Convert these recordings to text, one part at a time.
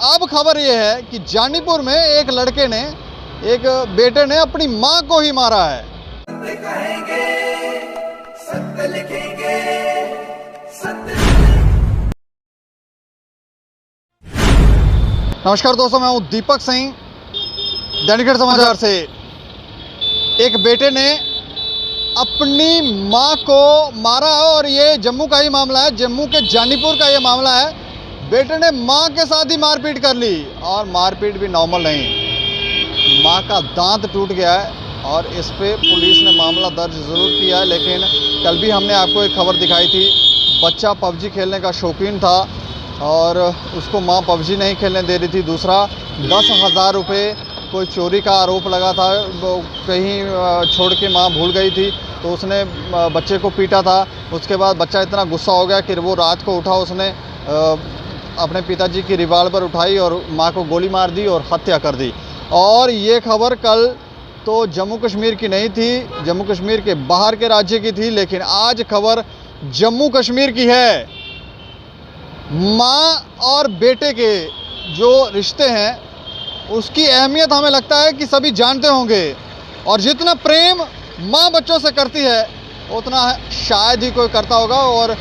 अब खबर यह है कि जानीपुर में एक लड़के ने, एक बेटे ने अपनी मां को ही मारा है। सत्य कहेंगे, सत्य लिखेंगे, सत्य। नमस्कार दोस्तों, मैं हूं दीपक सिंह, दैनिक समाचार से। एक बेटे ने अपनी मां को मारा और ये जम्मू का ही मामला है, जम्मू के जानीपुर का ये मामला है। बेटे ने मां के साथ ही मारपीट कर ली और मारपीट भी नॉर्मल नहीं, मां का दांत टूट गया है और इस पे पुलिस ने मामला दर्ज ज़रूर किया है। लेकिन कल भी हमने आपको एक खबर दिखाई थी, बच्चा पबजी खेलने का शौकीन था और उसको मां पबजी नहीं खेलने दे रही थी। दूसरा 10,000 रुपये कोई चोरी का आरोप लगा था, वो कहीं छोड़ के मां भूल गई थी तो उसने बच्चे को पीटा था। उसके बाद बच्चा इतना गुस्सा हो गया कि वो रात को उठा, उसने अपने पिताजी की रिवाल्वर उठाई और मां को गोली मार दी और हत्या कर दी। और ये खबर कल तो जम्मू कश्मीर की नहीं थी, जम्मू कश्मीर के बाहर के राज्य की थी, लेकिन आज खबर जम्मू कश्मीर की है। मां और बेटे के जो रिश्ते हैं उसकी अहमियत हमें लगता है कि सभी जानते होंगे, और जितना प्रेम मां बच्चों से करती है उतना शायद ही कोई करता होगा। और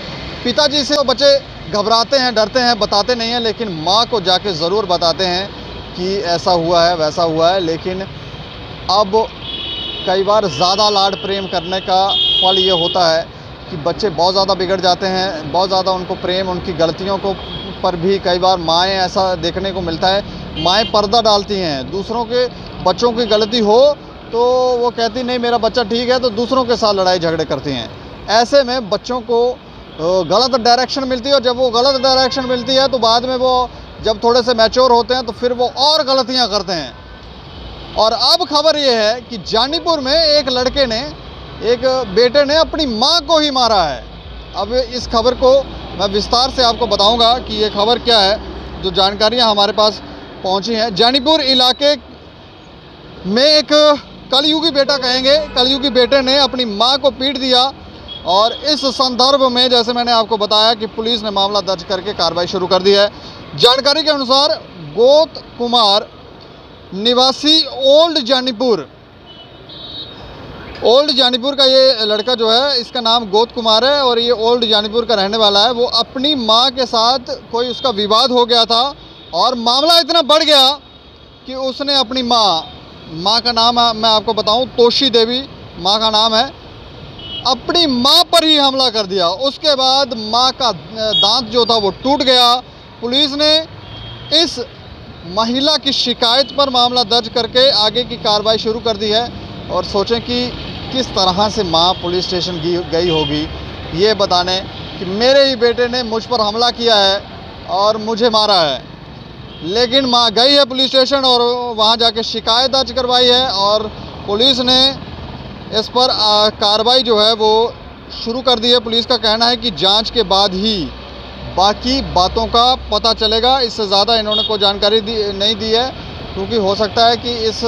पिताजी से तो बच्चे घबराते हैं, डरते हैं, बताते नहीं हैं, लेकिन मां को जाके ज़रूर बताते हैं कि ऐसा हुआ है, वैसा हुआ है। लेकिन अब कई बार ज़्यादा लाड प्रेम करने का फल ये होता है कि बच्चे बहुत ज़्यादा बिगड़ जाते हैं, बहुत ज़्यादा उनको प्रेम, उनकी गलतियों को पर भी कई बार माएँ, ऐसा देखने को मिलता है, माएँ पर्दा डालती हैं। दूसरों के बच्चों की गलती हो तो वो कहती नहीं मेरा बच्चा ठीक है, तो दूसरों के साथ लड़ाई झगड़े करती हैं। ऐसे में बच्चों को गलत डायरेक्शन मिलती है, और जब वो गलत डायरेक्शन मिलती है तो बाद में वो जब थोड़े से मैच्योर होते हैं तो फिर वो और गलतियां करते हैं। और अब खबर ये है कि जानीपुर में एक लड़के ने, एक बेटे ने अपनी मां को ही मारा है। अब इस खबर को मैं विस्तार से आपको बताऊंगा कि ये खबर क्या है, जो जानकारियां हमारे पास पहुंची हैं। जानीपुर इलाके में एक कलयुगी बेटा कहेंगे, कलयुगी बेटे ने अपनी मां को पीट दिया, और इस संदर्भ में जैसे मैंने आपको बताया कि पुलिस ने मामला दर्ज करके कार्रवाई शुरू कर दी है। जानकारी के अनुसार गोत कुमार निवासी ओल्ड जानीपुर का ये लड़का जो है, इसका नाम गोत कुमार है और ये ओल्ड जानीपुर का रहने वाला है। वो अपनी मां के साथ कोई उसका विवाद हो गया था और मामला इतना बढ़ गया कि उसने अपनी मां का नाम मैं आपको बताऊं, तोशी देवी मां का नाम है, अपनी मां पर ही हमला कर दिया। उसके बाद मां का दांत जो था वो टूट गया। पुलिस ने इस महिला की शिकायत पर मामला दर्ज करके आगे की कार्रवाई शुरू कर दी है। और सोचें कि किस तरह से मां पुलिस स्टेशन गई होगी ये बताने कि मेरे ही बेटे ने मुझ पर हमला किया है और मुझे मारा है। लेकिन मां गई है पुलिस स्टेशन और वहां जाके शिकायत दर्ज करवाई है, और पुलिस ने इस पर कार्रवाई जो है वो शुरू कर दी है। पुलिस का कहना है कि जांच के बाद ही बाकी बातों का पता चलेगा। इससे ज़्यादा इन्होंने कोई जानकारी नहीं दी है, क्योंकि हो सकता है कि इस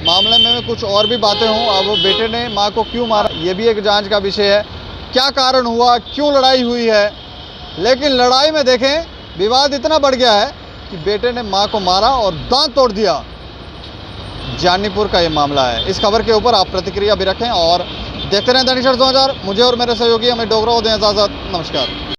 मामले में कुछ और भी बातें हों। अब बेटे ने मां को क्यों मारा ये भी एक जांच का विषय है, क्या कारण हुआ, क्यों लड़ाई हुई है। लेकिन लड़ाई में देखें विवाद इतना बढ़ गया है कि बेटे ने मां को मारा और दांत तोड़ दिया। जानीपुर का ये मामला है। इस खबर के ऊपर आप प्रतिक्रिया भी रखें और देखते रहें दैनिक समाचार। मुझे और मेरे सहयोगी अमित डोगरा को दें इजाज़त। नमस्कार।